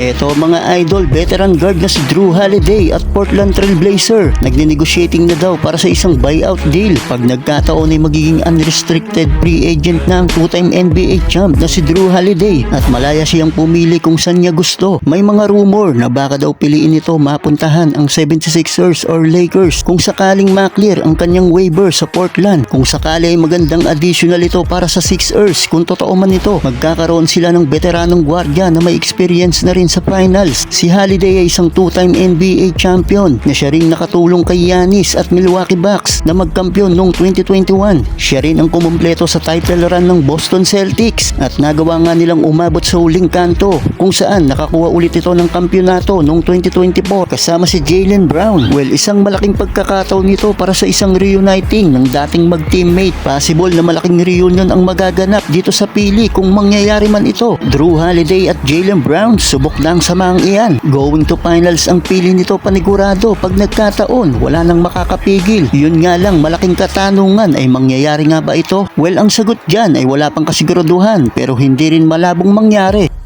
Eto mga idol, veteran guard na si Jrue Holiday at Portland Trail Blazer nagne-negotiating na daw para sa isang buyout deal pag nagkataon ay magiging unrestricted free agent na ang two-time NBA champ na si Jrue Holiday at malaya siyang pumili kung saan niya gusto. May mga rumor na baka daw piliin nito mapuntahan ang 76ers or Lakers kung sakaling maklear ang kanyang waiver sa Portland. Kung sakali ay magandang additional ito para sa Sixers. Kung totoo man ito, magkakaroon sila ng veteranong gwardiya na may experience na rin sa finals. Si Holiday ay isang two-time NBA champion na siya ring nakatulong kay Giannis at Milwaukee Bucks na magkampiyon noong 2021. Siya rin ang kumumpleto sa title run ng Boston Celtics at nagawa nga nilang umabot sa huling kanto kung saan nakakuha ulit ito ng kampyonato noong 2024 kasama si Jaylen Brown. Well, isang malaking pagkakataon nito para sa isang reuniting ng dating mag-teammate. Possible na malaking reunion ang magaganap dito sa pili kung mangyayari man ito. Jrue Holiday at Jaylen Brown, subok na ang samahang iyan. Going to finals ang pili nito panigurado pag nagkataon, wala nang makakapigil. Yun nga lang, malaking katanungan ay mangyayari nga ba ito? Well, ang sagot dyan ay wala pang kasiguraduhan pero hindi rin malabong mangyari.